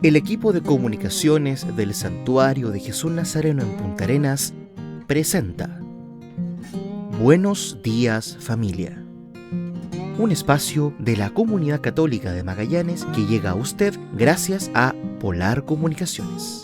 El equipo de comunicaciones del Santuario de Jesús Nazareno en Punta Arenas presenta Buenos días, familia. Un espacio de la Comunidad Católica de Magallanes que llega a usted gracias a Polar Comunicaciones.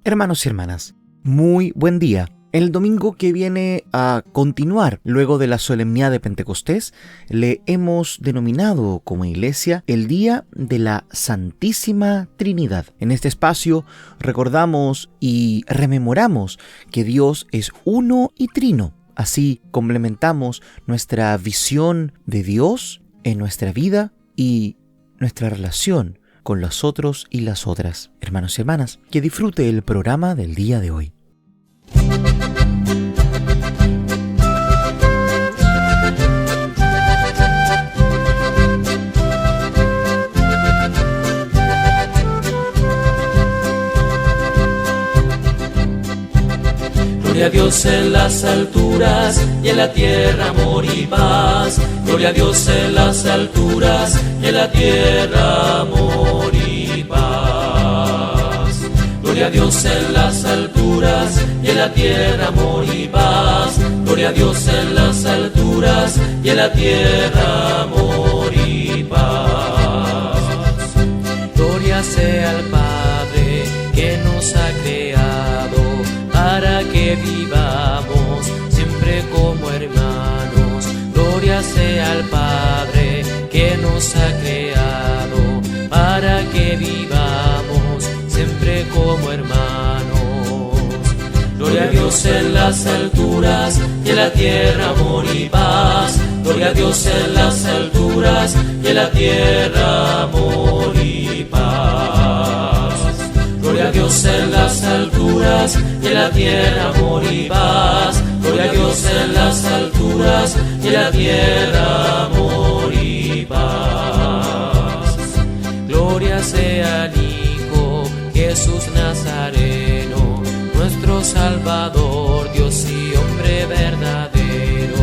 Hermanos y hermanas, muy buen día. El domingo que viene a continuar, luego de la solemnidad de Pentecostés, le hemos denominado como iglesia el Día de la Santísima Trinidad. En este espacio recordamos y rememoramos que Dios es uno y trino. Así complementamos nuestra visión de Dios en nuestra vida y nuestra relación con los otros y las otras. Hermanos y hermanas, que disfrute el programa del día de hoy. Gloria a Dios en las alturas y en la tierra amor y paz. Gloria a Dios en las alturas y en la tierra amor y paz. Gloria a Dios en las alturas y en la tierra amor y paz. Gloria a Dios en las alturas y en la tierra amor y paz. Gloria sea al Padre que nos ha creado para que vivamos siempre como hermanos. Gloria sea al Padre que nos ha creado para que vivamos siempre como hermanos. Gloria a Dios en las alturas y en la tierra amor y paz. Gloria a Dios en las alturas y en la tierra amor y paz. Gloria a Dios en las alturas y en la tierra amor y paz. Gloria a Dios en las alturas y en la tierra amor y paz. Gloria sea al Hijo Jesús Nazareno, nuestro Salvador, Dios y hombre verdadero.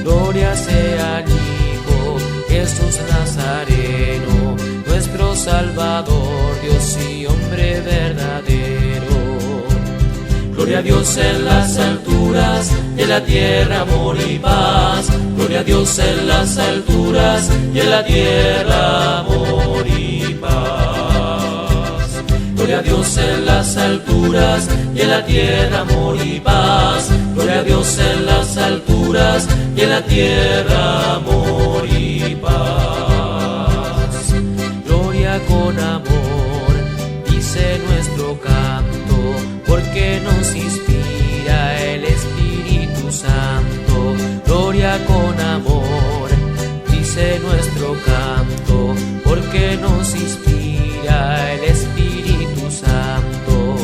Gloria sea al Hijo Jesús Nazareno, nuestro Salvador, Dios y hombre verdadero. Gloria a Dios en las alturas y en la tierra amor y paz. Gloria a Dios en las alturas y en la tierra amor y paz. Gloria a Dios en las alturas y en la tierra amor y paz. Gloria a Dios en las alturas y en la tierra amor y paz. Gloria con amor, dice nuestro canto, porque nos inspira el Espíritu Santo. Gloria con amor, dice nuestro canto, porque nos inspira el Espíritu Santo.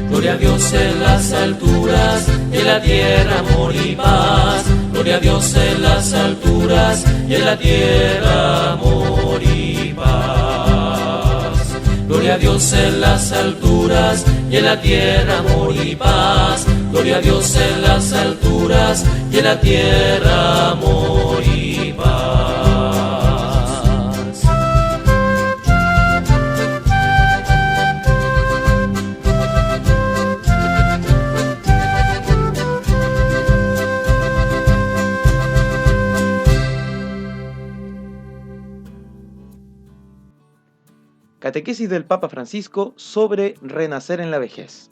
Gloria a Dios en las alturas y en la tierra amor y paz. Gloria a Dios en las alturas y en la tierra amor y paz. Gloria a Dios en las alturas y en la tierra amor y paz. Gloria a Dios en las alturas y en la tierra amor y paz. Catequesis del Papa Francisco sobre renacer en la vejez.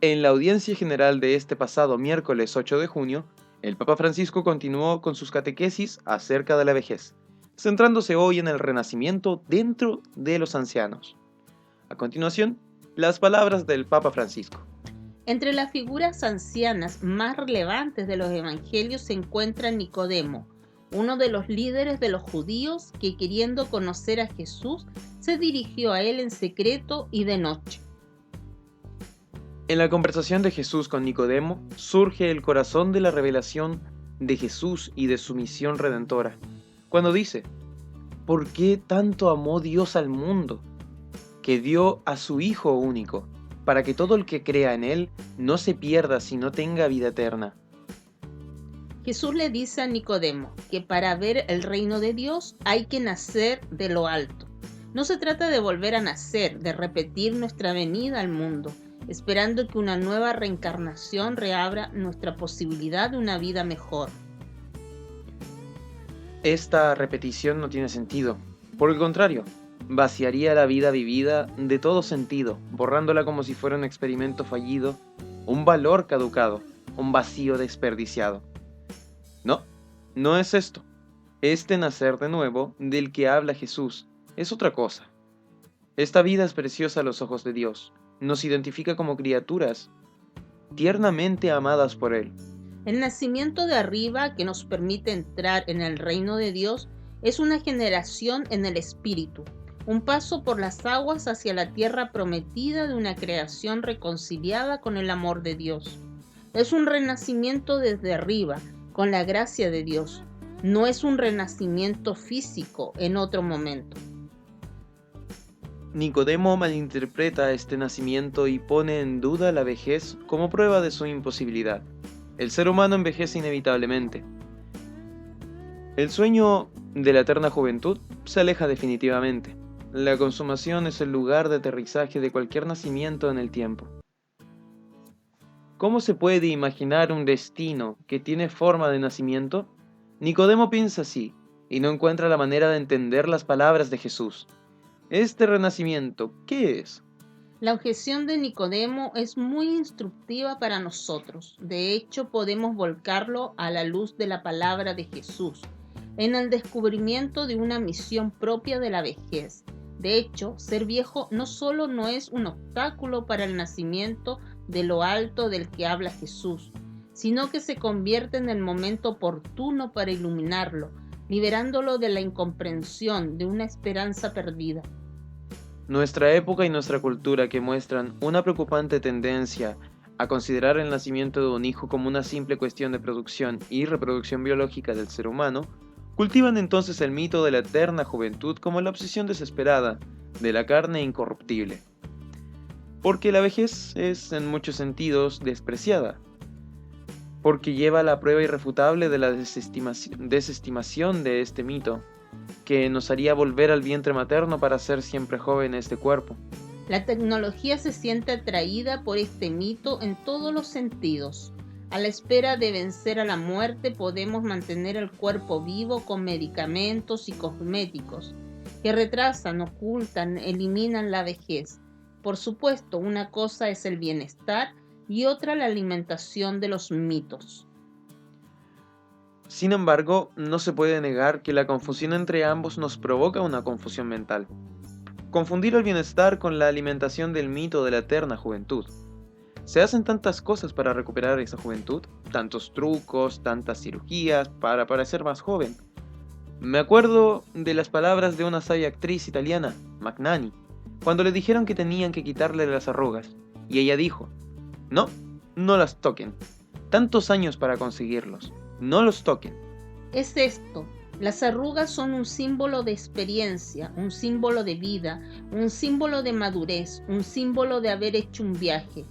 En la audiencia general de este pasado miércoles 8 de junio, el Papa Francisco continuó con sus catequesis acerca de la vejez, centrándose hoy en el renacimiento dentro de los ancianos. A continuación, las palabras del Papa Francisco. Entre las figuras ancianas más relevantes de los evangelios se encuentra Nicodemo, uno de los líderes de los judíos que, queriendo conocer a Jesús, se dirigió a él en secreto y de noche. En la conversación de Jesús con Nicodemo surge el corazón de la revelación de Jesús y de su misión redentora, cuando dice: ¿por qué tanto amó Dios al mundo, que dio a su Hijo único, para que todo el que crea en Él no se pierda, sino tenga vida eterna? Jesús le dice a Nicodemo que para ver el reino de Dios hay que nacer de lo alto. No se trata de volver a nacer, de repetir nuestra venida al mundo, esperando que una nueva reencarnación reabra nuestra posibilidad de una vida mejor. Esta repetición no tiene sentido. Por el contrario, vaciaría la vida vivida de todo sentido, borrándola como si fuera un experimento fallido, un valor caducado, un vacío desperdiciado. No, no es esto. Este nacer de nuevo del que habla Jesús es otra cosa. Esta vida es preciosa a los ojos de Dios. Nos identifica como criaturas tiernamente amadas por Él. El nacimiento de arriba que nos permite entrar en el reino de Dios es una generación en el espíritu, un paso por las aguas hacia la tierra prometida de una creación reconciliada con el amor de Dios. Es un renacimiento desde arriba, con la gracia de Dios. No es un renacimiento físico en otro momento. Nicodemo malinterpreta este nacimiento y pone en duda la vejez como prueba de su imposibilidad. El ser humano envejece inevitablemente. El sueño de la eterna juventud se aleja definitivamente. La consumación es el lugar de aterrizaje de cualquier nacimiento en el tiempo. ¿Cómo se puede imaginar un destino que tiene forma de nacimiento? Nicodemo piensa así, y no encuentra la manera de entender las palabras de Jesús. Este renacimiento, ¿qué es? La objeción de Nicodemo es muy instructiva para nosotros. De hecho, podemos volcarlo a la luz de la palabra de Jesús, en el descubrimiento de una misión propia de la vejez. De hecho, ser viejo no solo no es un obstáculo para el nacimiento de lo alto del que habla Jesús, sino que se convierte en el momento oportuno para iluminarlo, liberándolo de la incomprensión de una esperanza perdida. Nuestra época y nuestra cultura, que muestran una preocupante tendencia a considerar el nacimiento de un hijo como una simple cuestión de producción y reproducción biológica del ser humano, cultivan entonces el mito de la eterna juventud como la obsesión desesperada de la carne incorruptible. Porque la vejez es en muchos sentidos despreciada, porque lleva la prueba irrefutable de la desestimación de este mito, que nos haría volver al vientre materno para ser siempre joven este cuerpo. La tecnología se siente atraída por este mito en todos los sentidos. A la espera de vencer a la muerte podemos mantener el cuerpo vivo con medicamentos y cosméticos que retrasan, ocultan, eliminan la vejez. Por supuesto, una cosa es el bienestar y otra la alimentación de los mitos. Sin embargo, no se puede negar que la confusión entre ambos nos provoca una confusión mental. Confundir el bienestar con la alimentación del mito de la eterna juventud. Se hacen tantas cosas para recuperar esa juventud, tantos trucos, tantas cirugías para parecer más joven. Me acuerdo de las palabras de una sabia actriz italiana, Magnani, cuando le dijeron que tenían que quitarle las arrugas, y ella dijo: "No, no las toquen. Tantos años para conseguirlos. No los toquen". Es esto. Las arrugas son un símbolo de experiencia, un símbolo de vida, un símbolo de madurez, un símbolo de haber hecho un viaje.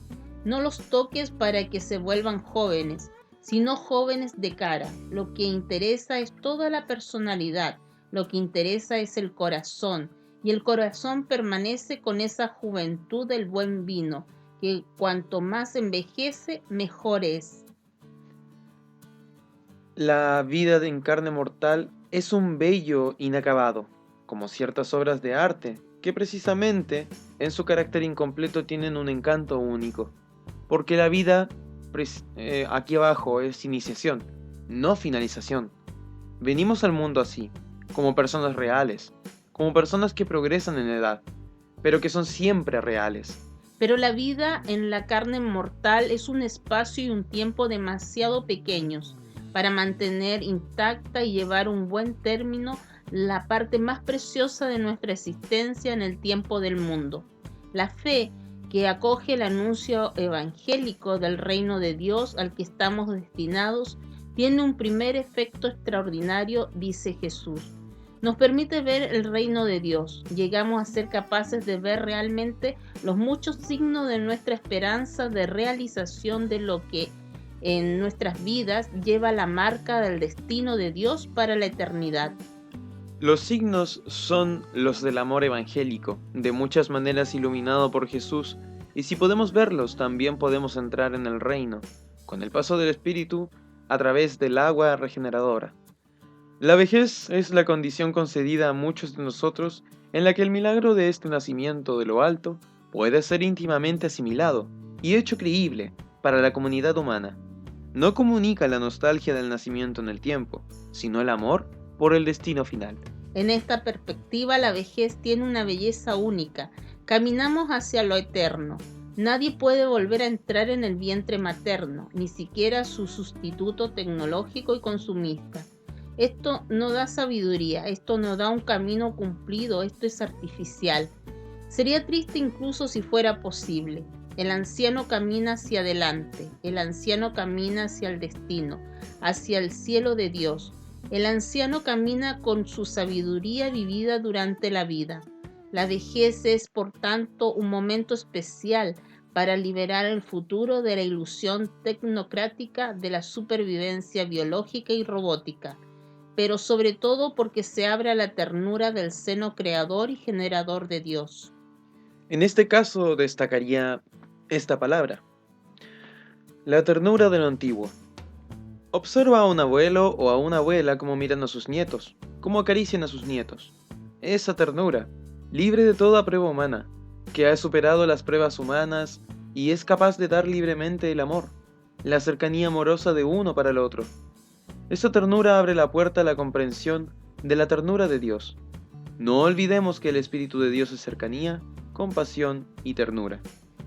No los toques para que se vuelvan jóvenes, sino jóvenes de cara. Lo que interesa es toda la personalidad, lo que interesa es el corazón, y el corazón permanece con esa juventud del buen vino, que cuanto más envejece, mejor es. La vida en carne mortal es un bello inacabado, como ciertas obras de arte, que precisamente en su carácter incompleto tienen un encanto único. Porque la vida aquí abajo es iniciación, no finalización. Venimos al mundo así, como personas reales, como personas que progresan en edad, pero que son siempre reales. Pero la vida en la carne mortal es un espacio y un tiempo demasiado pequeños para mantener intacta y llevar un buen término la parte más preciosa de nuestra existencia en el tiempo del mundo. La fe que acoge el anuncio evangélico del reino de Dios al que estamos destinados tiene un primer efecto extraordinario, dice Jesús. Nos permite ver el reino de Dios. Llegamos a ser capaces de ver realmente los muchos signos de nuestra esperanza de realización de lo que en nuestras vidas lleva la marca del destino de Dios para la eternidad. Los signos son los del amor evangélico, de muchas maneras iluminado por Jesús, y si podemos verlos, también podemos entrar en el reino, con el paso del Espíritu, a través del agua regeneradora. La vejez es la condición concedida a muchos de nosotros en la que el milagro de este nacimiento de lo alto puede ser íntimamente asimilado y hecho creíble para la comunidad humana. No comunica la nostalgia del nacimiento en el tiempo, sino el amor por el destino final. En esta perspectiva, la vejez tiene una belleza única. Caminamos hacia lo eterno. Nadie puede volver a entrar en el vientre materno, ni siquiera su sustituto tecnológico y consumista. Esto no da sabiduría, esto no da un camino cumplido, esto es artificial. Sería triste incluso si fuera posible. El anciano camina hacia adelante, el anciano camina hacia el destino, hacia el cielo de Dios. El anciano camina con su sabiduría vivida durante la vida. La vejez es, por tanto, un momento especial para liberar el futuro de la ilusión tecnocrática de la supervivencia biológica y robótica, pero sobre todo porque se abre a la ternura del seno creador y generador de Dios. En este caso destacaría esta palabra, la ternura de lo antiguo. Observa a un abuelo o a una abuela cómo miran a sus nietos, cómo acarician a sus nietos. Esa ternura, libre de toda prueba humana, que ha superado las pruebas humanas y es capaz de dar libremente el amor, la cercanía amorosa de uno para el otro. Esa ternura abre la puerta a la comprensión de la ternura de Dios. No olvidemos que el Espíritu de Dios es cercanía, compasión y ternura.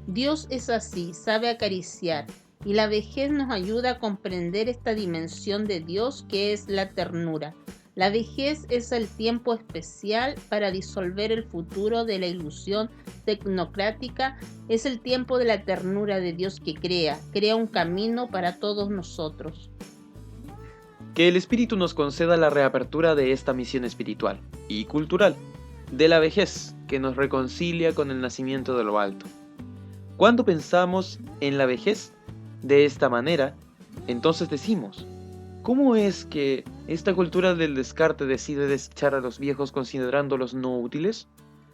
Dios es así, sabe acariciar, y la vejez nos ayuda a comprender esta dimensión de Dios que es la ternura. La vejez es el tiempo especial para disolver el futuro de la ilusión tecnocrática, es el tiempo de la ternura de Dios que crea un camino para todos nosotros. Que el Espíritu nos conceda la reapertura de esta misión espiritual y cultural, de la vejez que nos reconcilia con el nacimiento de lo alto. Cuando pensamos en la vejez de esta manera, entonces decimos, ¿cómo es que esta cultura del descarte decide desechar a los viejos considerándolos no útiles?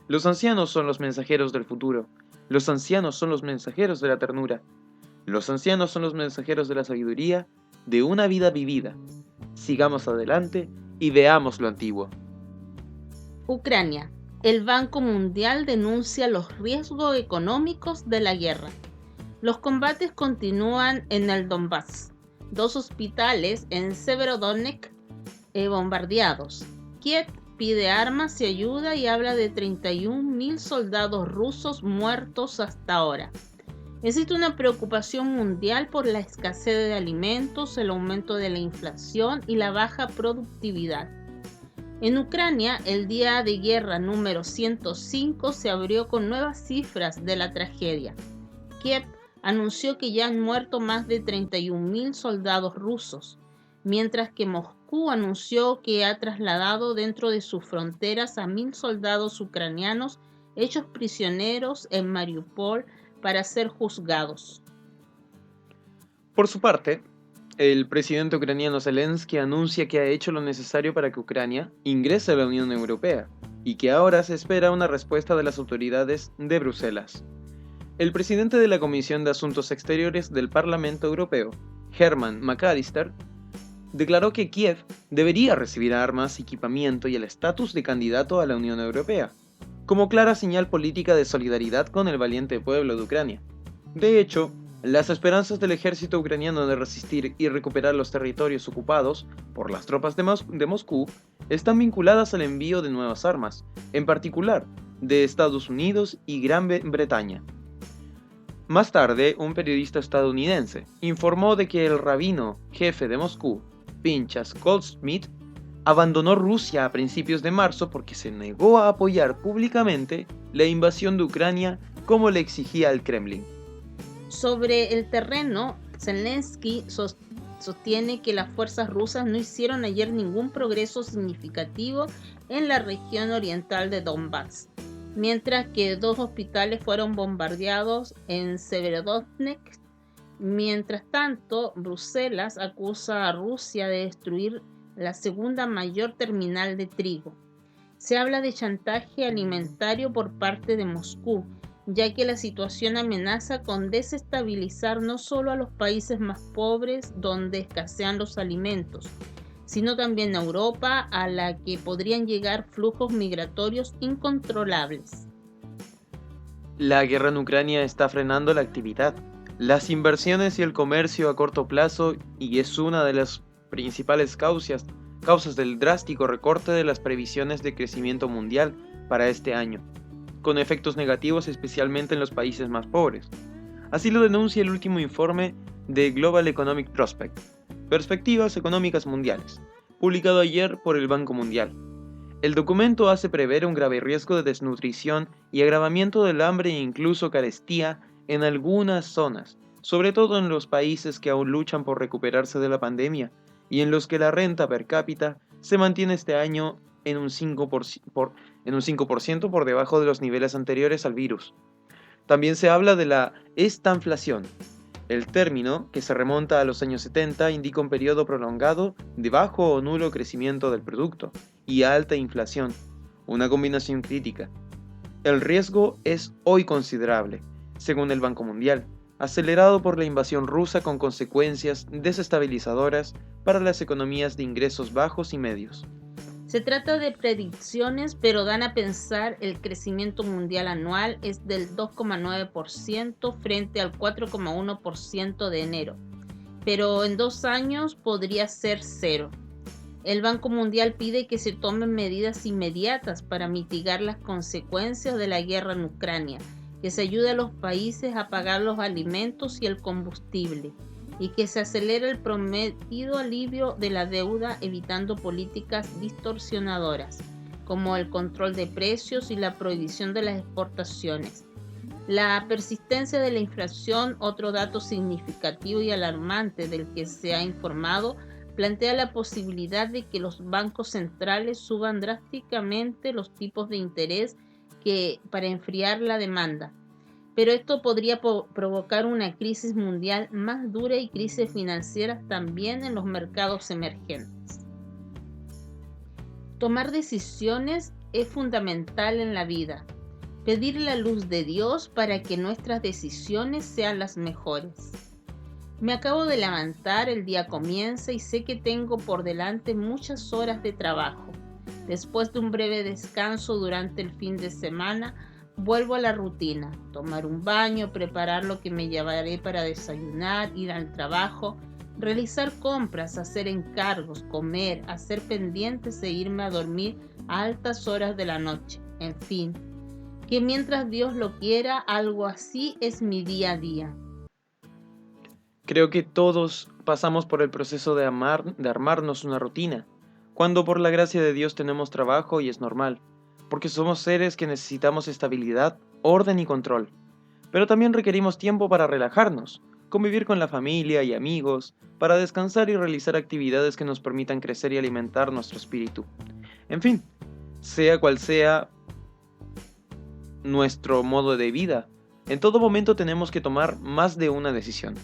Los ancianos son los mensajeros del futuro, los ancianos son los mensajeros de la ternura, los ancianos son los mensajeros de la sabiduría, de una vida vivida. Sigamos adelante y veamos lo antiguo. Ucrania. El Banco Mundial denuncia los riesgos económicos de la guerra. Los combates continúan en el Donbass. 2 hospitales en Severodonetsk bombardeados. Kiev pide armas y ayuda y habla de 31.000 soldados rusos muertos hasta ahora. Existe una preocupación mundial por la escasez de alimentos, el aumento de la inflación y la baja productividad. En Ucrania, el día de guerra número 105 se abrió con nuevas cifras de la tragedia. Kiev anunció que ya han muerto más de 31.000 soldados rusos, mientras que Moscú anunció que ha trasladado dentro de sus fronteras a 1.000 soldados ucranianos hechos prisioneros en Mariupol para ser juzgados. Por su parte, el presidente ucraniano Zelensky anuncia que ha hecho lo necesario para que Ucrania ingrese a la Unión Europea y que ahora se espera una respuesta de las autoridades de Bruselas. El presidente de la Comisión de Asuntos Exteriores del Parlamento Europeo, Herman McAllister, declaró que Kiev debería recibir armas, equipamiento y el estatus de candidato a la Unión Europea, como clara señal política de solidaridad con el valiente pueblo de Ucrania. De hecho, las esperanzas del ejército ucraniano de resistir y recuperar los territorios ocupados por las tropas de Moscú están vinculadas al envío de nuevas armas, en particular de Estados Unidos y Gran Bretaña. Más tarde, un periodista estadounidense informó de que el rabino jefe de Moscú, Pinchas Goldsmith, abandonó Rusia a principios de marzo porque se negó a apoyar públicamente la invasión de Ucrania como le exigía el Kremlin. Sobre el terreno, Zelensky sostiene que las fuerzas rusas no hicieron ayer ningún progreso significativo en la región oriental de Donbass, mientras que 2 hospitales fueron bombardeados en Severodonetsk Mientras tanto, Bruselas acusa a Rusia de destruir la segunda mayor terminal de trigo. Se habla de chantaje alimentario por parte de Moscú, ya que la situación amenaza con desestabilizar no solo a los países más pobres donde escasean los alimentos, sino también a Europa, a la que podrían llegar flujos migratorios incontrolables. La guerra en Ucrania está frenando la actividad, las inversiones y el comercio a corto plazo, y es una de las principales causas del drástico recorte de las previsiones de crecimiento mundial para este año, con efectos negativos especialmente en los países más pobres. Así lo denuncia el último informe de Global Economic Prospect, Perspectivas Económicas Mundiales, publicado ayer por el Banco Mundial. El documento hace prever un grave riesgo de desnutrición y agravamiento del hambre e incluso carestía en algunas zonas, sobre todo en los países que aún luchan por recuperarse de la pandemia y en los que la renta per cápita se mantiene este año en un 5% por debajo de los niveles anteriores al virus. También se habla de la estanflación. El término, que se remonta a los años 70, indica un periodo prolongado de bajo o nulo crecimiento del producto y alta inflación, una combinación crítica. El riesgo es hoy considerable, según el Banco Mundial, acelerado por la invasión rusa con consecuencias desestabilizadoras para las economías de ingresos bajos y medios. Se trata de predicciones, pero dan a pensar el crecimiento mundial anual es del 2,9% frente al 4,1% de enero, pero en 2 años podría ser cero. El Banco Mundial pide que se tomen medidas inmediatas para mitigar las consecuencias de la guerra en Ucrania, que se ayude a los países a pagar los alimentos y el combustible, y que se acelere el prometido alivio de la deuda evitando políticas distorsionadoras, como el control de precios y la prohibición de las exportaciones. La persistencia de la inflación, otro dato significativo y alarmante del que se ha informado, plantea la posibilidad de que los bancos centrales suban drásticamente los tipos de interés para enfriar la demanda. Pero esto podría provocar una crisis mundial más dura y crisis financieras también en los mercados emergentes. Tomar decisiones es fundamental en la vida. Pedir la luz de Dios para que nuestras decisiones sean las mejores. Me acabo de levantar, el día comienza y sé que tengo por delante muchas horas de trabajo. Después de un breve descanso durante el fin de semana, vuelvo a la rutina, tomar un baño, preparar lo que me llevaré para desayunar, ir al trabajo, realizar compras, hacer encargos, comer, hacer pendientes e irme a dormir a altas horas de la noche. En fin, que mientras Dios lo quiera, algo así es mi día a día. Creo que todos pasamos por el proceso de armarnos una rutina, cuando por la gracia de Dios tenemos trabajo y es normal, porque somos seres que necesitamos estabilidad, orden y control. Pero también requerimos tiempo para relajarnos, convivir con la familia y amigos, para descansar y realizar actividades que nos permitan crecer y alimentar nuestro espíritu. En fin, sea cual sea nuestro modo de vida, en todo momento tenemos que tomar más de una decisión.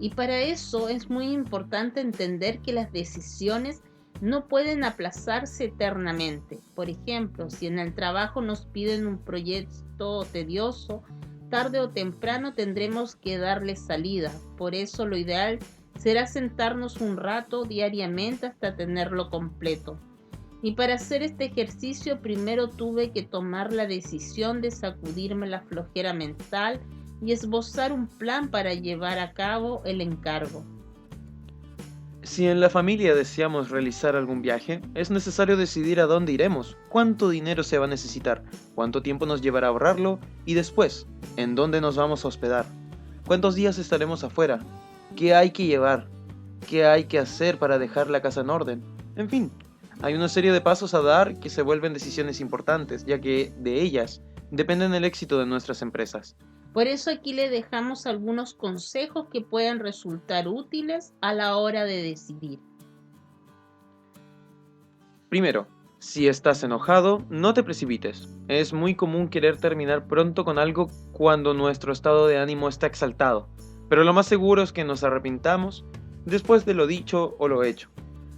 Y para eso es muy importante entender que las decisiones no pueden aplazarse eternamente. Por ejemplo, si en el trabajo nos piden un proyecto tedioso, tarde o temprano tendremos que darle salida. Por eso lo ideal será sentarnos un rato diariamente hasta tenerlo completo. Y para hacer este ejercicio primero tuve que tomar la decisión de sacudirme la flojera mental y esbozar un plan para llevar a cabo el encargo. Si en la familia deseamos realizar algún viaje, es necesario decidir a dónde iremos, cuánto dinero se va a necesitar, cuánto tiempo nos llevará a ahorrarlo y después, en dónde nos vamos a hospedar, cuántos días estaremos afuera, qué hay que llevar, qué hay que hacer para dejar la casa en orden. En fin, hay una serie de pasos a dar que se vuelven decisiones importantes, ya que de ellas dependen el éxito de nuestras empresas. Por eso aquí le dejamos algunos consejos que pueden resultar útiles a la hora de decidir. Primero, si estás enojado, no te precipites. Es muy común querer terminar pronto con algo cuando nuestro estado de ánimo está exaltado. Pero lo más seguro es que nos arrepintamos después de lo dicho o lo hecho,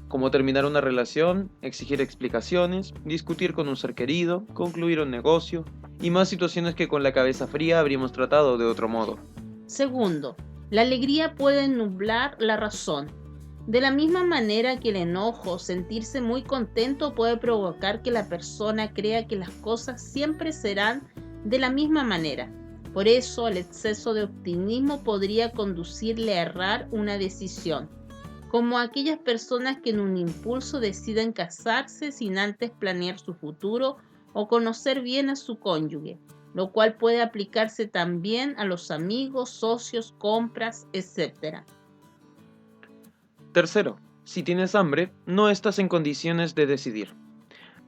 como terminar una relación, exigir explicaciones, discutir con un ser querido, concluir un negocio y más situaciones que con la cabeza fría habríamos tratado de otro modo. Segundo, la alegría puede nublar la razón. De la misma manera que el enojo, sentirse muy contento puede provocar que la persona crea que las cosas siempre serán de la misma manera. Por eso, el exceso de optimismo podría conducirle a errar una decisión, como aquellas personas que en un impulso deciden casarse sin antes planear su futuro o conocer bien a su cónyuge, lo cual puede aplicarse también a los amigos, socios, compras, etc. Tercero, si tienes hambre, no estás en condiciones de decidir.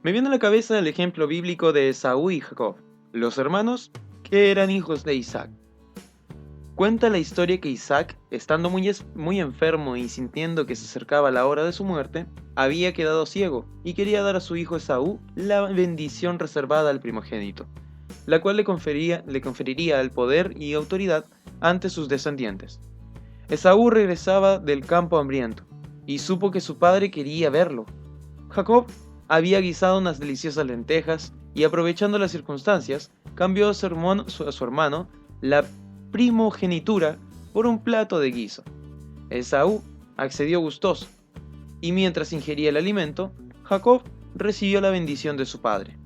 Me viene a la cabeza el ejemplo bíblico de Esaú y Jacob, los hermanos que eran hijos de Isaac. Cuenta la historia que Isaac, estando muy enfermo y sintiendo que se acercaba la hora de su muerte, había quedado ciego y quería dar a su hijo Esaú la bendición reservada al primogénito, la cual le conferiría el poder y autoridad ante sus descendientes. Esaú regresaba del campo hambriento y supo que su padre quería verlo. Jacob había guisado unas deliciosas lentejas y, aprovechando las circunstancias, cambió a su hermano la primogenitura por un plato de guiso. Esaú accedió gustoso, y mientras ingería el alimento, Jacob recibió la bendición de su padre.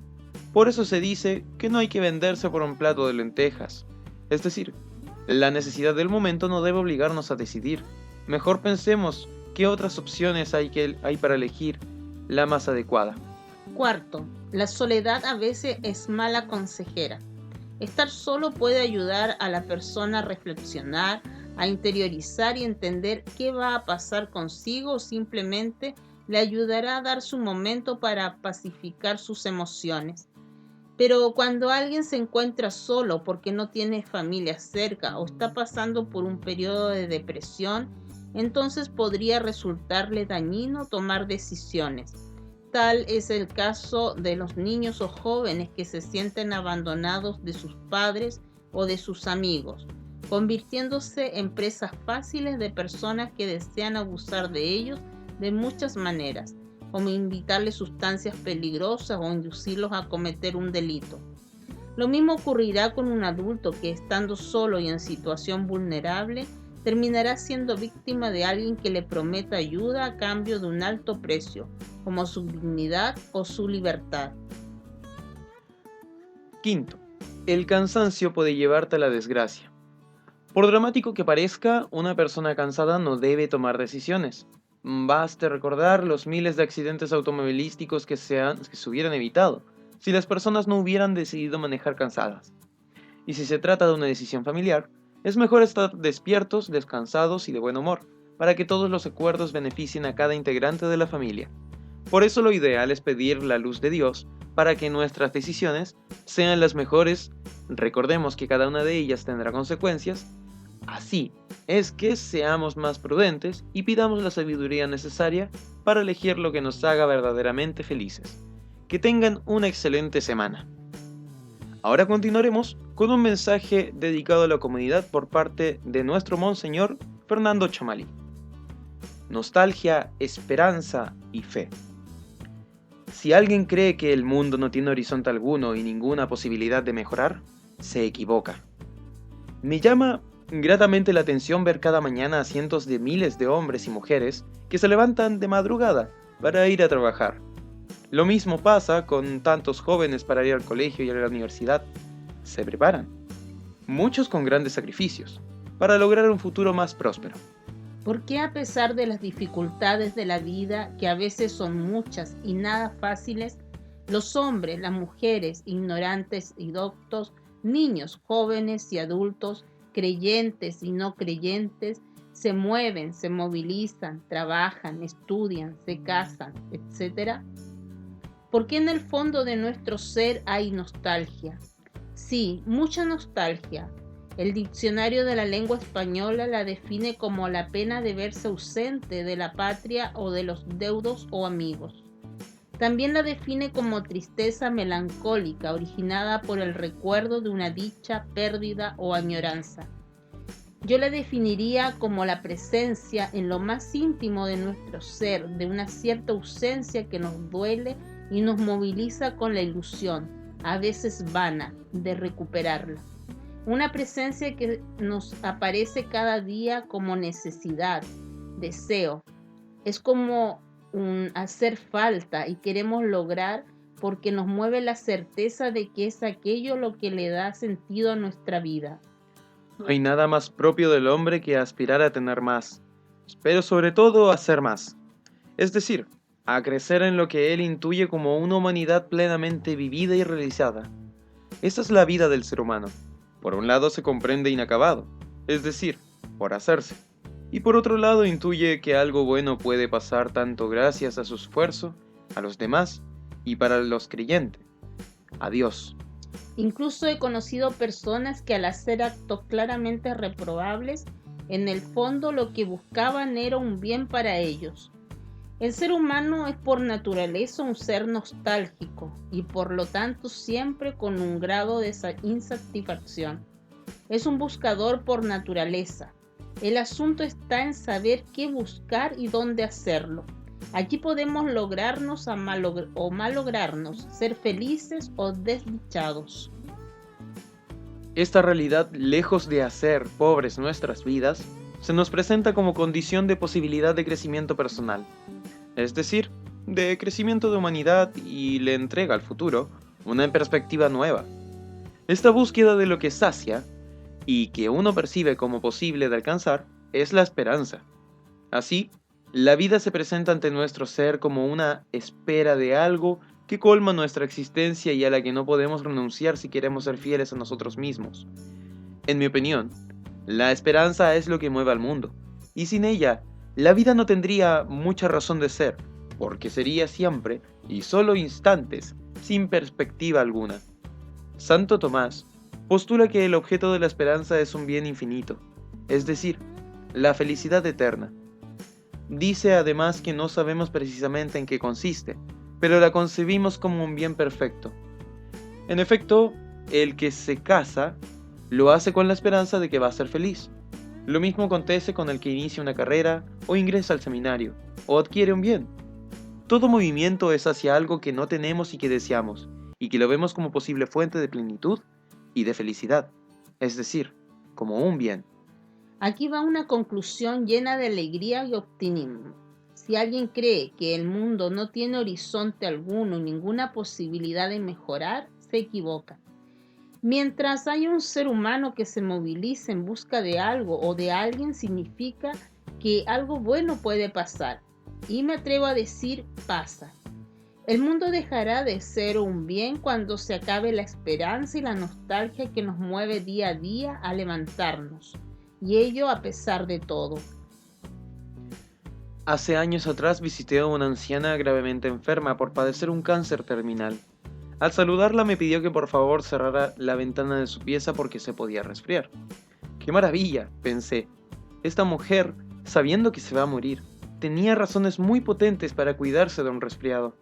Por eso se dice que no hay que venderse por un plato de lentejas. Es decir, la necesidad del momento no debe obligarnos a decidir. Mejor pensemos qué otras opciones hay para elegir la más adecuada. Cuarto, la soledad a veces es mala consejera. Estar solo puede ayudar a la persona a reflexionar, a interiorizar y entender qué va a pasar consigo, o simplemente le ayudará a dar su momento para pacificar sus emociones. Pero cuando alguien se encuentra solo porque no tiene familia cerca o está pasando por un periodo de depresión, entonces podría resultarle dañino tomar decisiones. Tal es el caso de los niños o jóvenes que se sienten abandonados de sus padres o de sus amigos, convirtiéndose en presas fáciles de personas que desean abusar de ellos de muchas maneras, como invitarles sustancias peligrosas o inducirlos a cometer un delito. Lo mismo ocurrirá con un adulto que, estando solo y en situación vulnerable, terminará siendo víctima de alguien que le prometa ayuda a cambio de un alto precio, como su dignidad o su libertad. Quinto, el cansancio puede llevarte a la desgracia. Por dramático que parezca, una persona cansada no debe tomar decisiones. Baste recordar los miles de accidentes automovilísticos que se hubieran evitado si las personas no hubieran decidido manejar cansadas. Y si se trata de una decisión familiar, es mejor estar despiertos, descansados y de buen humor, para que todos los acuerdos beneficien a cada integrante de la familia. Por eso lo ideal es pedir la luz de Dios para que nuestras decisiones sean las mejores. Recordemos que cada una de ellas tendrá consecuencias. Así es que seamos más prudentes y pidamos la sabiduría necesaria para elegir lo que nos haga verdaderamente felices. Que tengan una excelente semana. Ahora continuaremos con un mensaje dedicado a la comunidad por parte de nuestro Monseñor Fernando Chamalí. Nostalgia, esperanza y fe. Si alguien cree que el mundo no tiene horizonte alguno y ninguna posibilidad de mejorar, se equivoca. Me llama gratamente la atención ver cada mañana a cientos de miles de hombres y mujeres que se levantan de madrugada para ir a trabajar. Lo mismo pasa con tantos jóvenes para ir al colegio y a la universidad. Se preparan, muchos con grandes sacrificios, para lograr un futuro más próspero. ¿Por qué, a pesar de las dificultades de la vida, que a veces son muchas y nada fáciles, los hombres, las mujeres, ignorantes y doctos, niños, jóvenes y adultos, creyentes y no creyentes, se mueven, se movilizan, trabajan, estudian, se casan, etc.? ¿Por qué en el fondo de nuestro ser hay nostalgia? Sí, mucha nostalgia. El diccionario de la lengua española la define como la pena de verse ausente de la patria o de los deudos o amigos. También la define como tristeza melancólica originada por el recuerdo de una dicha, pérdida o añoranza. Yo la definiría como la presencia en lo más íntimo de nuestro ser, de una cierta ausencia que nos duele y nos moviliza con la ilusión, a veces vana, de recuperarla. Una presencia que nos aparece cada día como necesidad, deseo. Es como un hacer falta y queremos lograr porque nos mueve la certeza de que es aquello lo que le da sentido a nuestra vida. No hay nada más propio del hombre que aspirar a tener más, pero sobre todo a ser más. Es decir, a crecer en lo que él intuye como una humanidad plenamente vivida y realizada. Esa es la vida del ser humano. Por un lado se comprende inacabado, es decir, por hacerse. Y por otro lado intuye que algo bueno puede pasar tanto gracias a su esfuerzo, a los demás y para los creyentes, a Dios. Incluso he conocido personas que al hacer actos claramente reprobables, en el fondo lo que buscaban era un bien para ellos. El ser humano es por naturaleza un ser nostálgico y por lo tanto siempre con un grado de insatisfacción. Es un buscador por naturaleza. El asunto está en saber qué buscar y dónde hacerlo. Aquí podemos lograrnos o malograrnos, ser felices o desdichados. Esta realidad, lejos de hacer pobres nuestras vidas, se nos presenta como condición de posibilidad de crecimiento personal, es decir, de crecimiento de humanidad, y le entrega al futuro una perspectiva nueva. Esta búsqueda de lo que sacia y que uno percibe como posible de alcanzar es la esperanza. Así, la vida se presenta ante nuestro ser como una espera de algo que colma nuestra existencia y a la que no podemos renunciar si queremos ser fieles a nosotros mismos. En mi opinión, la esperanza es lo que mueve al mundo, y sin ella, la vida no tendría mucha razón de ser, porque sería siempre y solo instantes, sin perspectiva alguna. Santo Tomás postula que el objeto de la esperanza es un bien infinito, es decir, la felicidad eterna. Dice además que no sabemos precisamente en qué consiste, pero la concebimos como un bien perfecto. En efecto, el que se casa lo hace con la esperanza de que va a ser feliz. Lo mismo acontece con el que inicia una carrera, o ingresa al seminario, o adquiere un bien. Todo movimiento es hacia algo que no tenemos y que deseamos, y que lo vemos como posible fuente de plenitud y de felicidad, es decir, como un bien. Aquí va una conclusión llena de alegría y optimismo. Si alguien cree que el mundo no tiene horizonte alguno y ninguna posibilidad de mejorar, se equivoca. Mientras haya un ser humano que se movilice en busca de algo o de alguien, significa que algo bueno puede pasar. Y me atrevo a decir, pasa. El mundo dejará de ser un bien cuando se acabe la esperanza y la nostalgia que nos mueve día a día a levantarnos. Y ello a pesar de todo. Hace años atrás visité a una anciana gravemente enferma por padecer un cáncer terminal. Al saludarla me pidió que por favor cerrara la ventana de su pieza porque se podía resfriar. ¡Qué maravilla!, pensé. Esta mujer, sabiendo que se va a morir, tenía razones muy potentes para cuidarse de un resfriado.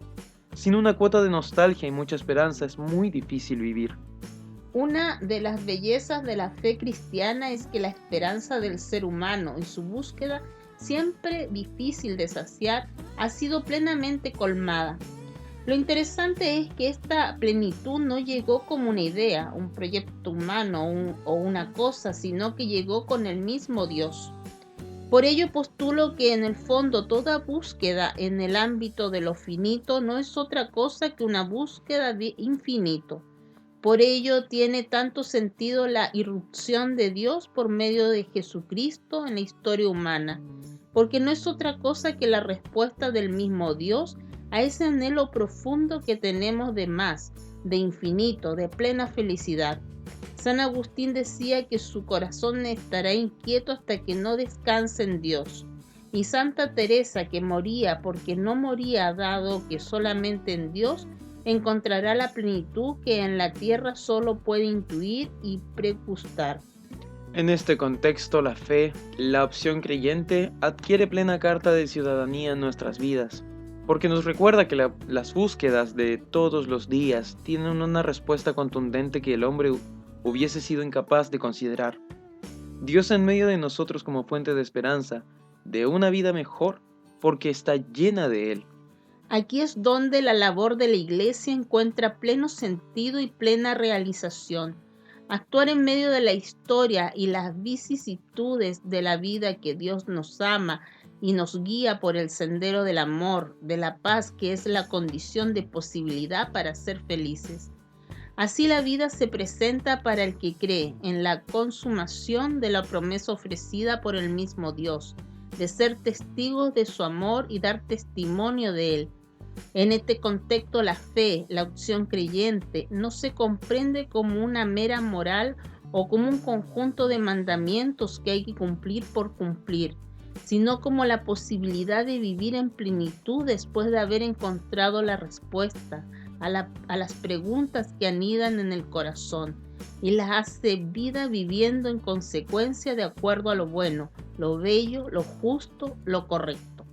Sin una cuota de nostalgia y mucha esperanza es muy difícil vivir. Una de las bellezas de la fe cristiana es que la esperanza del ser humano y su búsqueda, siempre difícil de saciar, ha sido plenamente colmada. Lo interesante es que esta plenitud no llegó como una idea, un proyecto humano o una cosa, sino que llegó con el mismo Dios. Por ello postulo que en el fondo toda búsqueda en el ámbito de lo finito no es otra cosa que una búsqueda de infinito. Por ello tiene tanto sentido la irrupción de Dios por medio de Jesucristo en la historia humana, porque no es otra cosa que la respuesta del mismo Dios a ese anhelo profundo que tenemos de más, de infinito, de plena felicidad. San Agustín decía que su corazón estará inquieto hasta que no descanse en Dios. Y Santa Teresa, que moría porque no moría dado que solamente en Dios encontrará la plenitud que en la tierra solo puede intuir y pregustar. En este contexto, la fe, la opción creyente, adquiere plena carta de ciudadanía en nuestras vidas, porque nos recuerda que las búsquedas de todos los días tienen una respuesta contundente que el hombre hubiese sido incapaz de considerar. Dios en medio de nosotros como fuente de esperanza, de una vida mejor, porque está llena de Él. Aquí es donde la labor de la Iglesia encuentra pleno sentido y plena realización. Actuar en medio de la historia y las vicisitudes de la vida que Dios nos ama y nos guía por el sendero del amor, de la paz, que es la condición de posibilidad para ser felices. Así la vida se presenta para el que cree en la consumación de la promesa ofrecida por el mismo Dios, de ser testigos de su amor y dar testimonio de Él. En este contexto, la fe, la opción creyente, no se comprende como una mera moral o como un conjunto de mandamientos que hay que cumplir por cumplir, sino como la posibilidad de vivir en plenitud después de haber encontrado la respuesta a las preguntas que anidan en el corazón, y las hace vida viviendo en consecuencia de acuerdo a lo bueno, lo bello, lo justo, lo correcto.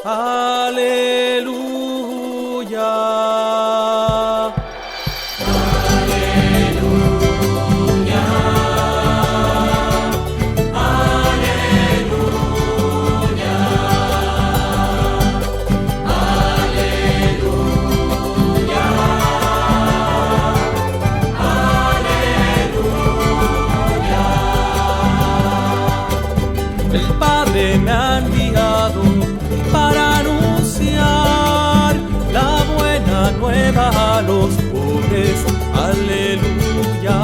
Aleluya. El Padre me ha enviado para anunciar la buena nueva a los pobres. Aleluya.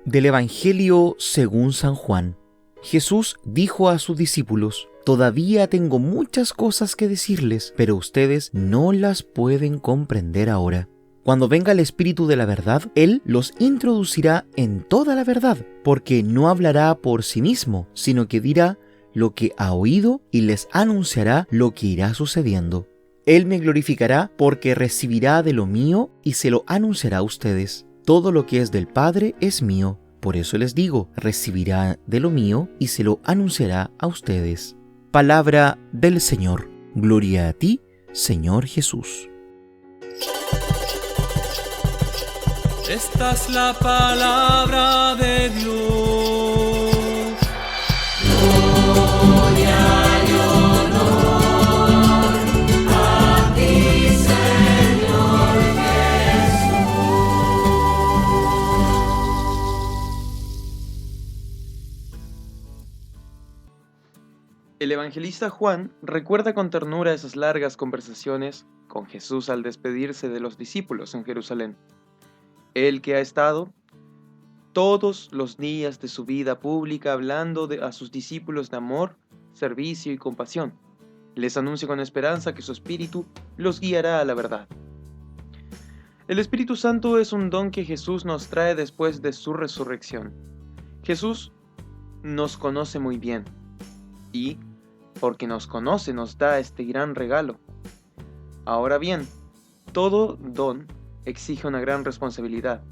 Del Evangelio según San Juan. Jesús dijo a sus discípulos: «Todavía tengo muchas cosas que decirles, pero ustedes no las pueden comprender ahora. Cuando venga el Espíritu de la verdad, Él los introducirá en toda la verdad, porque no hablará por sí mismo, sino que dirá lo que ha oído y les anunciará lo que irá sucediendo. Él me glorificará porque recibirá de lo mío y se lo anunciará a ustedes. Todo lo que es del Padre es mío. Por eso les digo, recibirá de lo mío y se lo anunciará a ustedes». Palabra del Señor. Gloria a ti, Señor Jesús. Esta es la palabra de Dios. Gloria y honor a ti, Señor Jesús. El evangelista Juan recuerda con ternura esas largas conversaciones con Jesús al despedirse de los discípulos en Jerusalén. Él que ha estado todos los días de su vida pública hablando a sus discípulos de amor, servicio y compasión, les anuncia con esperanza que su Espíritu los guiará a la verdad. El Espíritu Santo es un don que Jesús nos trae después de su resurrección. Jesús nos conoce muy bien y, porque nos conoce, nos da este gran regalo. Ahora bien, todo don exige una gran responsabilidad.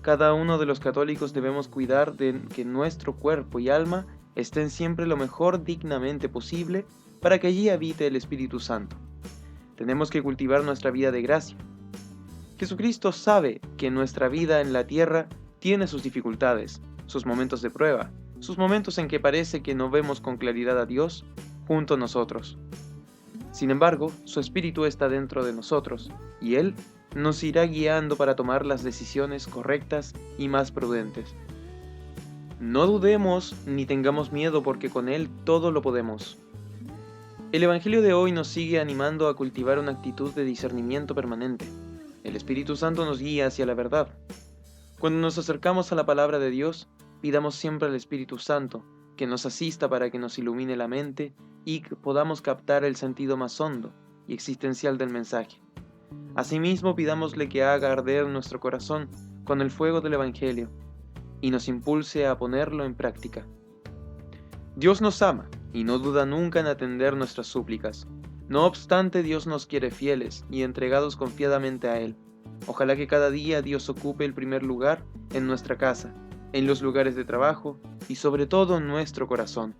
Cada uno de los católicos debemos cuidar de que nuestro cuerpo y alma estén siempre lo mejor dignamente posible para que allí habite el Espíritu Santo. Tenemos que cultivar nuestra vida de gracia. Jesucristo sabe que nuestra vida en la tierra tiene sus dificultades, sus momentos de prueba, sus momentos en que parece que no vemos con claridad a Dios junto a nosotros. Sin embargo, su Espíritu está dentro de nosotros y Él nos irá guiando para tomar las decisiones correctas y más prudentes. No dudemos ni tengamos miedo, porque con Él todo lo podemos. El Evangelio de hoy nos sigue animando a cultivar una actitud de discernimiento permanente. El Espíritu Santo nos guía hacia la verdad. Cuando nos acercamos a la palabra de Dios, pidamos siempre al Espíritu Santo que nos asista para que nos ilumine la mente y que podamos captar el sentido más hondo y existencial del mensaje. Asimismo, pidámosle que haga arder nuestro corazón con el fuego del Evangelio y nos impulse a ponerlo en práctica. Dios nos ama y no duda nunca en atender nuestras súplicas. No obstante, Dios nos quiere fieles y entregados confiadamente a Él. Ojalá que cada día Dios ocupe el primer lugar en nuestra casa, en los lugares de trabajo y sobre todo en nuestro corazón.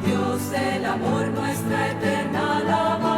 Dios del amor, nuestra eterna alabanza.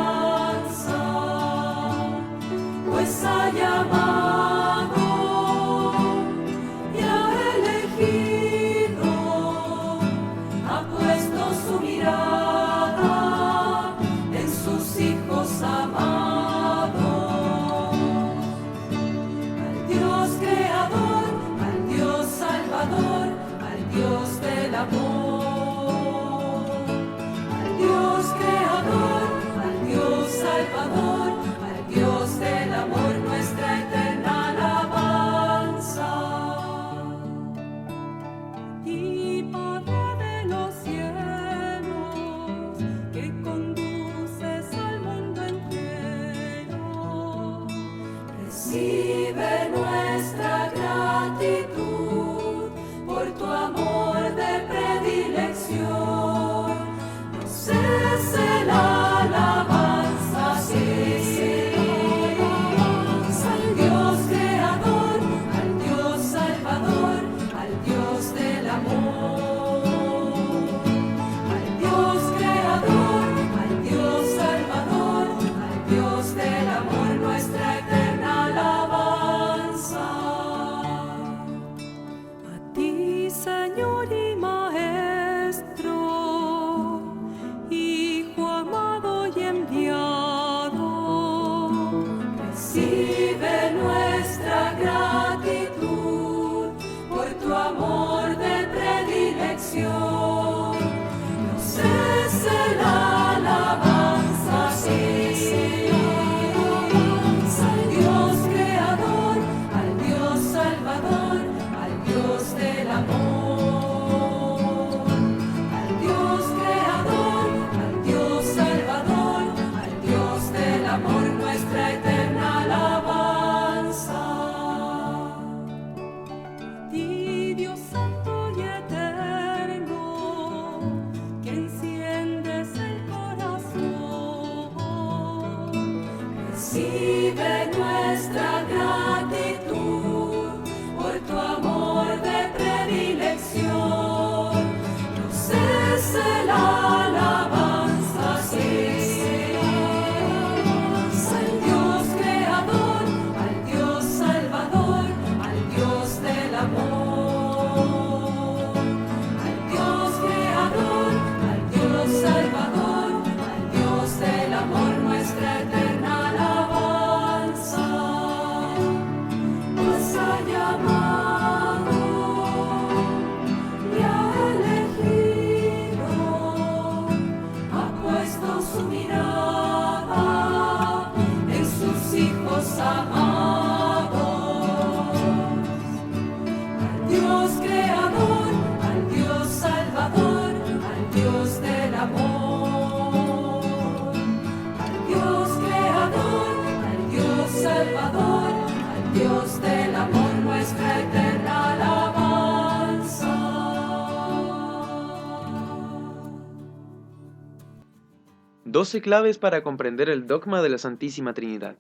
12 claves para comprender el dogma de la Santísima Trinidad.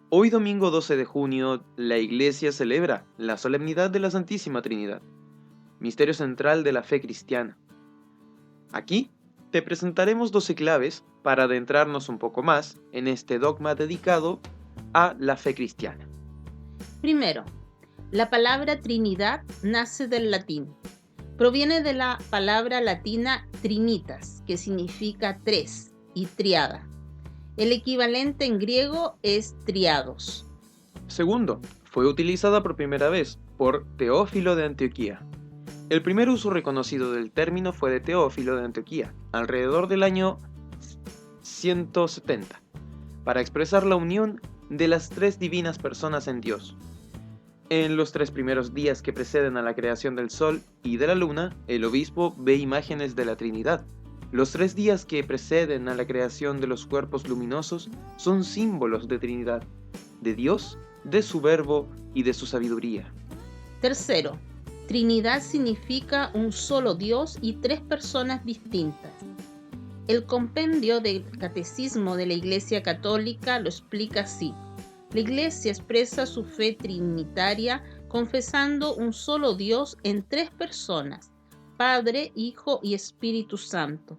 Hoy domingo 12 de junio, la Iglesia celebra la solemnidad de la Santísima Trinidad, misterio central de la fe cristiana. Aquí te presentaremos 12 claves para adentrarnos un poco más en este dogma dedicado a la fe cristiana. Primero, la palabra Trinidad nace del latín. Proviene de la palabra latina trinitas, que significa tres, y triada. El equivalente en griego es triados. Segundo, fue utilizada por primera vez por Teófilo de Antioquía. El primer uso reconocido del término fue de Teófilo de Antioquía, alrededor del año 170, para expresar la unión de las tres divinas personas en Dios. En los 3 primeros días que preceden a la creación del sol y de la luna, el obispo ve imágenes de la Trinidad. Los 3 días que preceden a la creación de los cuerpos luminosos son símbolos de Trinidad, de Dios, de su verbo y de su sabiduría. Tercero, Trinidad significa un solo Dios y 3 personas distintas. El compendio del Catecismo de la Iglesia Católica lo explica así. La Iglesia expresa su fe trinitaria confesando un solo Dios en 3 personas, Padre, Hijo y Espíritu Santo.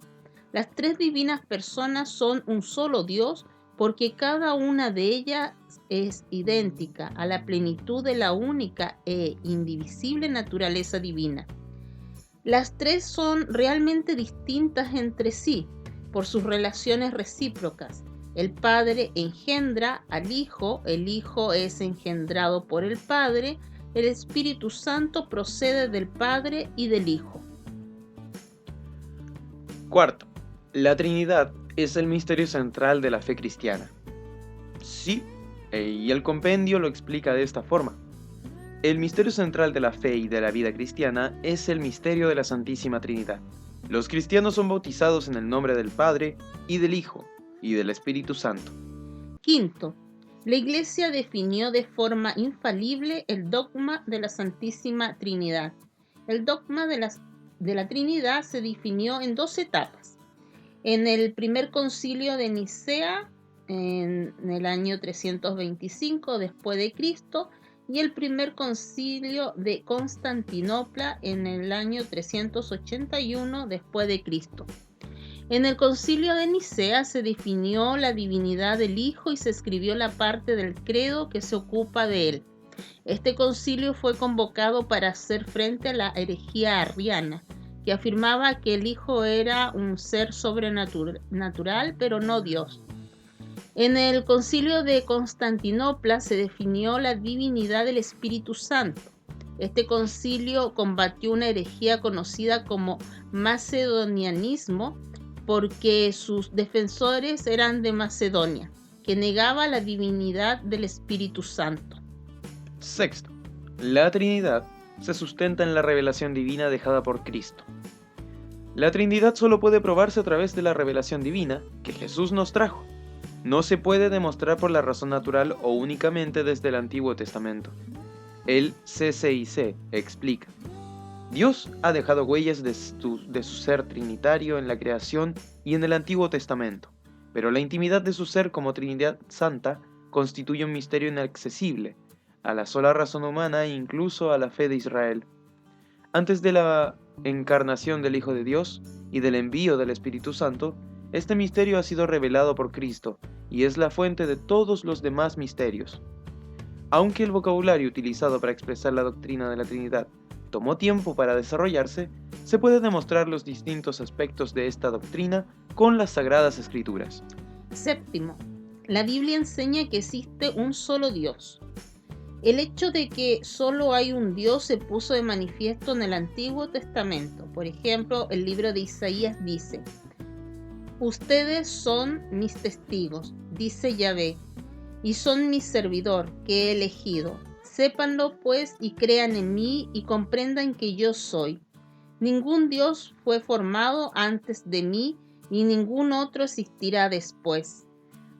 Las 3 divinas personas son un solo Dios porque cada una de ellas es idéntica a la plenitud de la única e indivisible naturaleza divina. Las 3 son realmente distintas entre sí por sus relaciones recíprocas. El Padre engendra al Hijo, el Hijo es engendrado por el Padre, el Espíritu Santo procede del Padre y del Hijo. Cuarto, la Trinidad es el misterio central de la fe cristiana. Sí, y el compendio lo explica de esta forma. El misterio central de la fe y de la vida cristiana es el misterio de la Santísima Trinidad. Los cristianos son bautizados en el nombre del Padre y del Hijo y del Espíritu Santo. Quinto, la Iglesia definió de forma infalible el dogma de la Santísima Trinidad. El dogma de la Trinidad se definió en 2 etapas. En el primer concilio de Nicea, en el año 325 después de Cristo, y el primer concilio de Constantinopla en el año 381 después de Cristo. En el concilio de Nicea se definió la divinidad del Hijo y se escribió la parte del credo que se ocupa de él. Este concilio fue convocado para hacer frente a la herejía arriana, que afirmaba que el Hijo era un ser sobrenatural, pero no Dios. En el concilio de Constantinopla se definió la divinidad del Espíritu Santo. Este concilio combatió una herejía conocida como macedonianismo, porque sus defensores eran de Macedonia, que negaba la divinidad del Espíritu Santo. Sexto, la Trinidad se sustenta en la revelación divina dejada por Cristo. La Trinidad solo puede probarse a través de la revelación divina que Jesús nos trajo. No se puede demostrar por la razón natural o únicamente desde el Antiguo Testamento. El CCIC explica: Dios ha dejado huellas de su ser trinitario en la creación y en el Antiguo Testamento, pero la intimidad de su ser como Trinidad Santa constituye un misterio inaccesible a la sola razón humana e incluso a la fe de Israel. Antes de la encarnación del Hijo de Dios y del envío del Espíritu Santo, este misterio ha sido revelado por Cristo y es la fuente de todos los demás misterios. Aunque el vocabulario utilizado para expresar la doctrina de la Trinidad tomó tiempo para desarrollarse, se puede demostrar los distintos aspectos de esta doctrina con las Sagradas Escrituras. Séptimo, la Biblia enseña que existe un solo Dios. El hecho de que solo hay un Dios se puso de manifiesto en el Antiguo Testamento. Por ejemplo, el libro de Isaías dice: Ustedes son mis testigos, dice Yahvé, y son mi servidor que he elegido. Sépanlo pues y crean en mí y comprendan que yo soy. Ningún Dios fue formado antes de mí y ningún otro existirá después.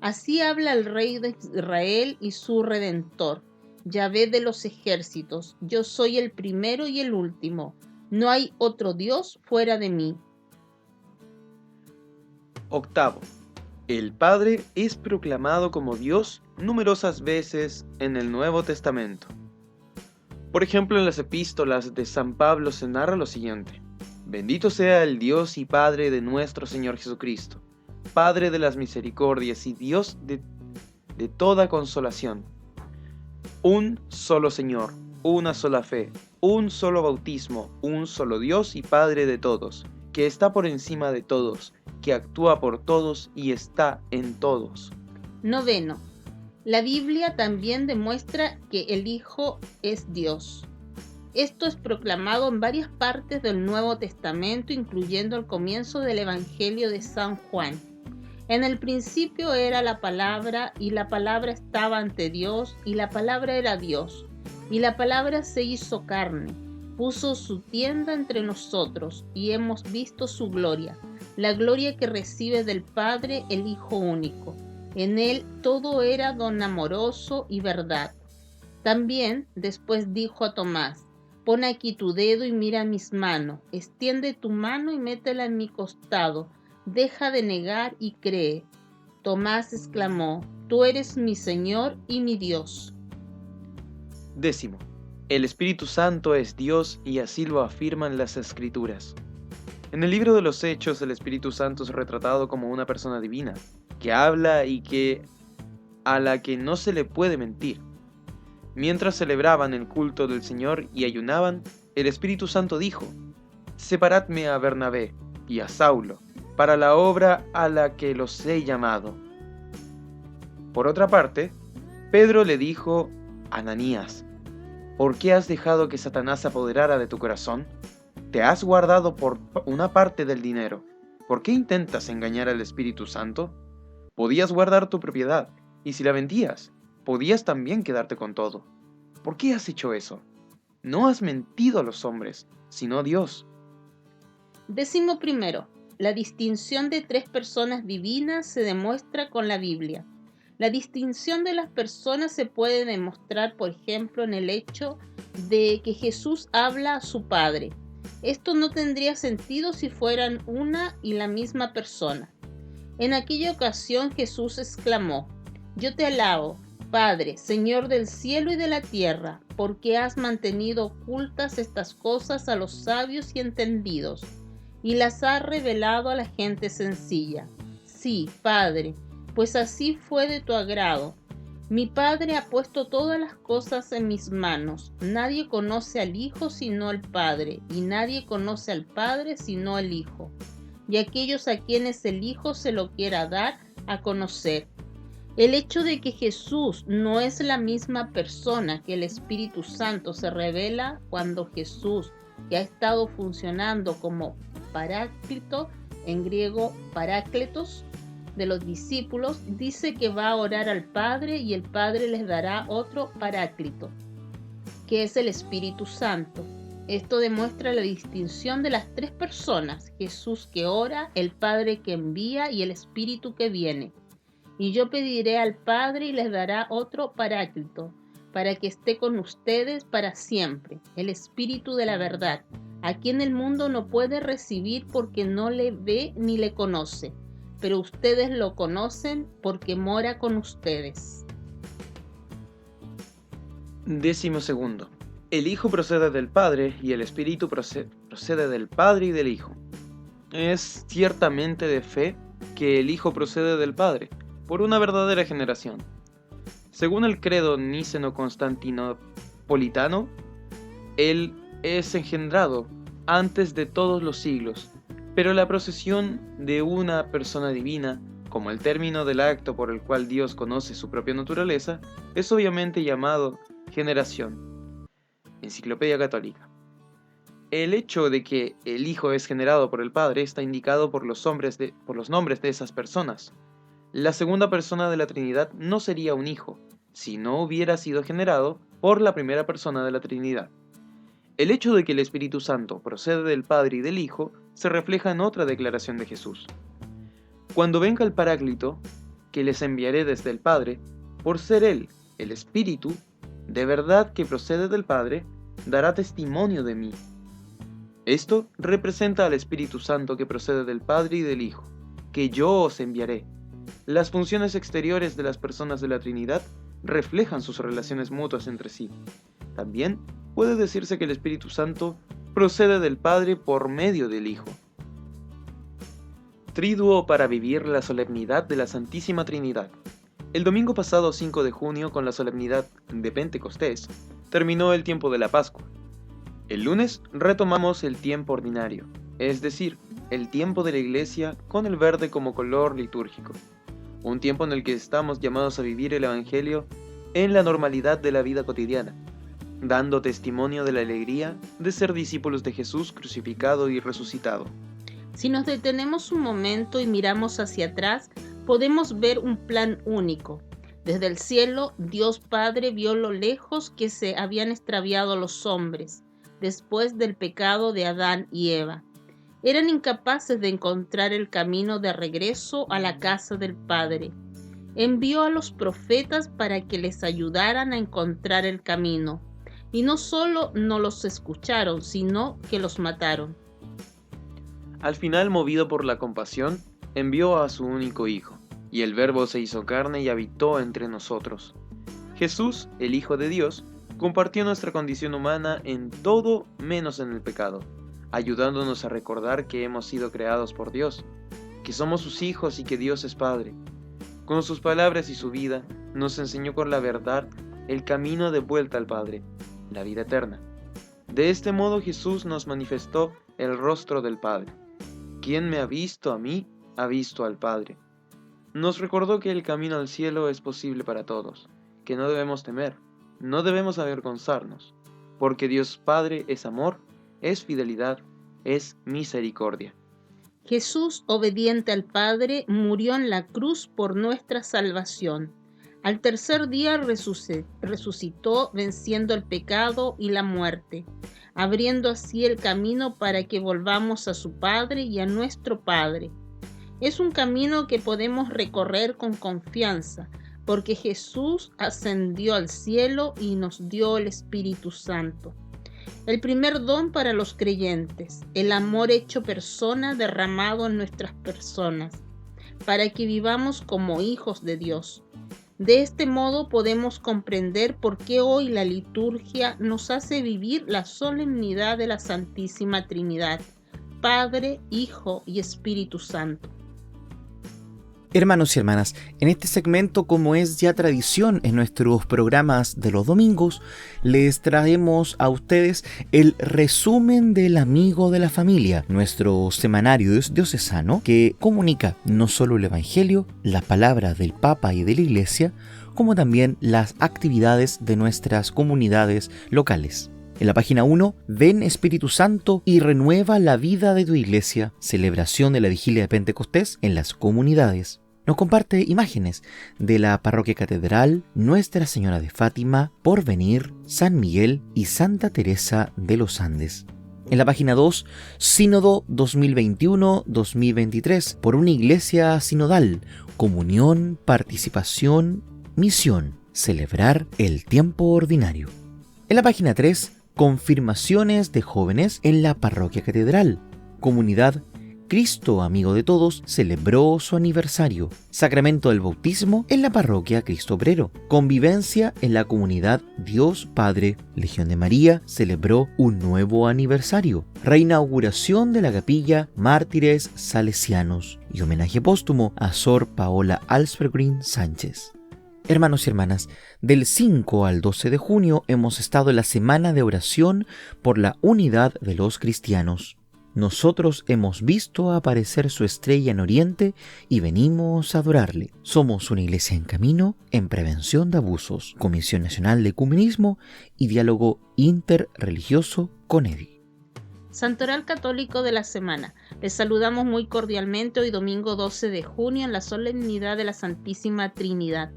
Así habla el Rey de Israel y su Redentor, Yahvé de los ejércitos. Yo soy el primero y el último. No hay otro Dios fuera de mí. Octavo, el Padre es proclamado como Dios numerosas veces en el Nuevo Testamento. Por ejemplo, en las epístolas de San Pablo se narra lo siguiente: Bendito sea el Dios y Padre de nuestro Señor Jesucristo, Padre de las misericordias y Dios de toda consolación. Un solo Señor, una sola fe, un solo bautismo, un solo Dios y Padre de todos, que está por encima de todos, que actúa por todos y está en todos. Noveno, la Biblia también demuestra que el Hijo es Dios. Esto es proclamado en varias partes del Nuevo Testamento, incluyendo el comienzo del Evangelio de San Juan. En el principio era la palabra, y la palabra estaba ante Dios, y la palabra era Dios. Y la palabra se hizo carne, puso su tienda entre nosotros, y hemos visto su gloria, la gloria que recibe del Padre el Hijo único. En él todo era don amoroso y verdad. También después dijo a Tomás: pon aquí tu dedo y mira mis manos, extiende tu mano y métela en mi costado, deja de negar y cree. Tomás exclamó: tú eres mi Señor y mi Dios. 10. El Espíritu Santo es Dios y así lo afirman las Escrituras. En el libro de los Hechos, el Espíritu Santo es retratado como una persona divina, que habla y a la que no se le puede mentir. Mientras celebraban el culto del Señor y ayunaban, el Espíritu Santo dijo: separadme a Bernabé y a Saulo para la obra a la que los he llamado. Por otra parte, Pedro le dijo: Ananías, ¿por qué has dejado que Satanás se apoderara de tu corazón? Te has guardado por una parte del dinero. ¿Por qué intentas engañar al Espíritu Santo? Podías guardar tu propiedad, y si la vendías, podías también quedarte con todo. ¿Por qué has hecho eso? No has mentido a los hombres, sino a Dios. 11. La distinción de tres personas divinas se demuestra con la Biblia. La distinción de las personas se puede demostrar, por ejemplo, en el hecho de que Jesús habla a su Padre. Esto no tendría sentido si fueran una y la misma persona. En aquella ocasión Jesús exclamó: yo te alabo, Padre, Señor del cielo y de la tierra, porque has mantenido ocultas estas cosas a los sabios y entendidos, y las has revelado a la gente sencilla. Sí, Padre, pues así fue de tu agrado. Mi Padre ha puesto todas las cosas en mis manos. Nadie conoce al Hijo sino el Padre, y nadie conoce al Padre sino el Hijo, y aquellos a quienes el Hijo se lo quiera dar a conocer. El hecho de que Jesús no es la misma persona que el Espíritu Santo se revela cuando Jesús, que ha estado funcionando como Paráclito, en griego Parácletos, de los discípulos, dice que va a orar al Padre y el Padre les dará otro Paráclito, que es el Espíritu Santo. Esto demuestra la distinción de las tres personas: Jesús que ora, el Padre que envía y el Espíritu que viene. Y yo pediré al Padre y les dará otro Paráclito, para que esté con ustedes para siempre, el Espíritu de la verdad, a quien el mundo no puede recibir porque no le ve ni le conoce, pero ustedes lo conocen porque mora con ustedes. 12. El Hijo procede del Padre y el Espíritu procede del Padre y del Hijo. Es ciertamente de fe que el Hijo procede del Padre, por una verdadera generación. Según el credo niceno-constantinopolitano, Él es engendrado antes de todos los siglos, pero la procesión de una persona divina, como el término del acto por el cual Dios conoce su propia naturaleza, es obviamente llamado generación. Enciclopedia Católica. El hecho de que el Hijo es generado por el Padre está indicado por los nombres de esas personas. La segunda persona de la Trinidad no sería un hijo, si no hubiera sido generado por la primera persona de la Trinidad. El hecho de que el Espíritu Santo procede del Padre y del Hijo se refleja en otra declaración de Jesús. Cuando venga el Paráclito, que les enviaré desde el Padre, por ser Él, el Espíritu, de verdad que procede del Padre, dará testimonio de mí. Esto representa al Espíritu Santo que procede del Padre y del Hijo, que yo os enviaré. Las funciones exteriores de las personas de la Trinidad reflejan sus relaciones mutuas entre sí. También puede decirse que el Espíritu Santo procede del Padre por medio del Hijo. Triduo para vivir la solemnidad de la Santísima Trinidad. El domingo pasado 5 de junio, con la solemnidad de Pentecostés, terminó el tiempo de la Pascua. El lunes retomamos el tiempo ordinario, es decir, el tiempo de la Iglesia con el verde como color litúrgico. Un tiempo en el que estamos llamados a vivir el Evangelio en la normalidad de la vida cotidiana. dando testimonio de la alegría de ser discípulos de Jesús crucificado y resucitado. Si nos detenemos un momento y miramos hacia atrás, podemos ver un plan único. Desde el cielo, Dios Padre vio lo lejos que se habían extraviado los hombres después del pecado de Adán y Eva. Eran incapaces de encontrar el camino de regreso a la casa del Padre. Envió a los profetas para que les ayudaran a encontrar el camino. Y no solo no los escucharon, sino que los mataron. Al final, movido por la compasión, envió a su único Hijo, y el Verbo se hizo carne y habitó entre nosotros. Jesús, el Hijo de Dios, compartió nuestra condición humana en todo menos en el pecado, ayudándonos a recordar que hemos sido creados por Dios, que somos sus hijos y que Dios es Padre. Con sus palabras y su vida, nos enseñó con la verdad el camino de vuelta al Padre, la vida eterna. De este modo Jesús nos manifestó el rostro del Padre. Quien me ha visto a mí, ha visto al Padre. Nos recordó que el camino al cielo es posible para todos, que no debemos temer, no debemos avergonzarnos, porque Dios Padre es amor, es fidelidad, es misericordia. Jesús, obediente al Padre, murió en la cruz por nuestra salvación. Al tercer día resucitó venciendo el pecado y la muerte, abriendo así el camino para que volvamos a su Padre y a nuestro Padre. Es un camino que podemos recorrer con confianza, porque Jesús ascendió al cielo y nos dio el Espíritu Santo. El primer don para los creyentes, el amor hecho persona derramado en nuestras personas, para que vivamos como hijos de Dios. De este modo podemos comprender por qué hoy la liturgia nos hace vivir la solemnidad de la Santísima Trinidad, Padre, Hijo y Espíritu Santo. Hermanos y hermanas, en este segmento, como es ya tradición en nuestros programas de los domingos, les traemos a ustedes el resumen del Amigo de la Familia, nuestro semanario diocesano que comunica no solo el Evangelio, la palabra del Papa y de la Iglesia, como también las actividades de nuestras comunidades locales. En la página 1, ven Espíritu Santo y renueva la vida de tu iglesia, celebración de la vigilia de Pentecostés en las comunidades. Nos comparte imágenes de la Parroquia Catedral, Nuestra Señora de Fátima, Porvenir, San Miguel y Santa Teresa de los Andes. En la página 2, Sínodo 2021-2023, por una iglesia sinodal, comunión, participación, misión, celebrar el tiempo ordinario. En la página 3, confirmaciones de jóvenes en la Parroquia Catedral, comunidad Cristo, amigo de todos, celebró su aniversario. Sacramento del bautismo en la parroquia Cristo Obrero. Convivencia en la comunidad Dios Padre. Legión de María celebró un nuevo aniversario. Reinauguración de la capilla Mártires Salesianos. Y homenaje póstumo a Sor Paola Alsbergrin Sánchez. Hermanos y hermanas, del 5 al 12 de junio hemos estado en la semana de oración por la unidad de los cristianos. Nosotros hemos visto aparecer su estrella en Oriente y venimos a adorarle. Somos una iglesia en camino, en prevención de abusos, Comisión Nacional de Ecumenismo y Diálogo Interreligioso CONEDI. Santoral Católico de la Semana. Les saludamos muy cordialmente hoy domingo 12 de junio en la solemnidad de la Santísima Trinidad.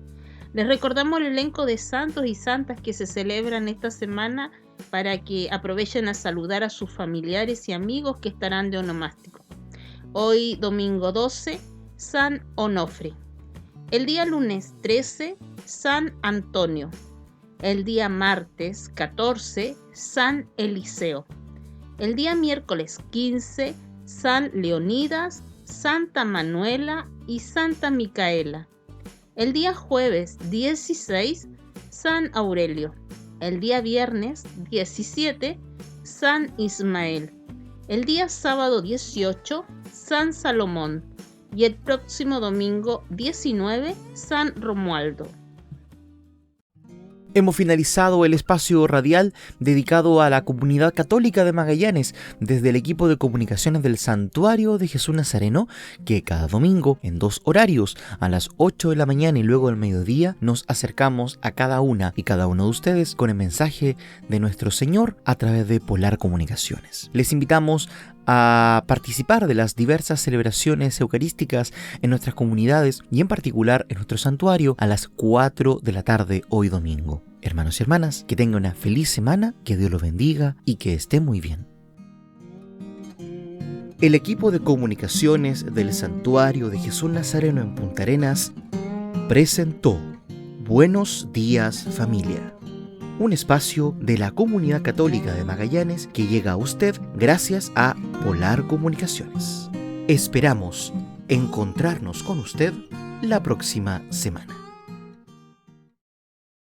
Les recordamos el elenco de santos y santas que se celebran esta semana para que aprovechen a saludar a sus familiares y amigos que estarán de onomástico. Hoy, domingo 12, San Onofre. El día lunes 13, San Antonio. El día martes 14, San Eliseo. El día miércoles 15, San Leonidas, Santa Manuela y Santa Micaela. El día jueves 16, San Aurelio. El día viernes 17, San Ismael. El día sábado 18, San Salomón. Y el próximo domingo 19, San Romualdo. Hemos finalizado el espacio radial dedicado a la comunidad católica de Magallanes desde el equipo de comunicaciones del Santuario de Jesús Nazareno, que cada domingo en 2 horarios, a las 8 de la mañana y luego del mediodía, nos acercamos a cada una y cada uno de ustedes con el mensaje de nuestro Señor a través de Polar Comunicaciones. Les invitamos a participar de las diversas celebraciones eucarísticas en nuestras comunidades y en particular en nuestro santuario a las 4 de la tarde hoy domingo. Hermanos y hermanas, que tengan una feliz semana, que Dios los bendiga y que esté muy bien. El equipo de comunicaciones del Santuario de Jesús Nazareno en Punta Arenas presentó Buenos Días Familia, un espacio de la comunidad católica de Magallanes que llega a usted gracias a Polar Comunicaciones. Esperamos encontrarnos con usted la próxima semana.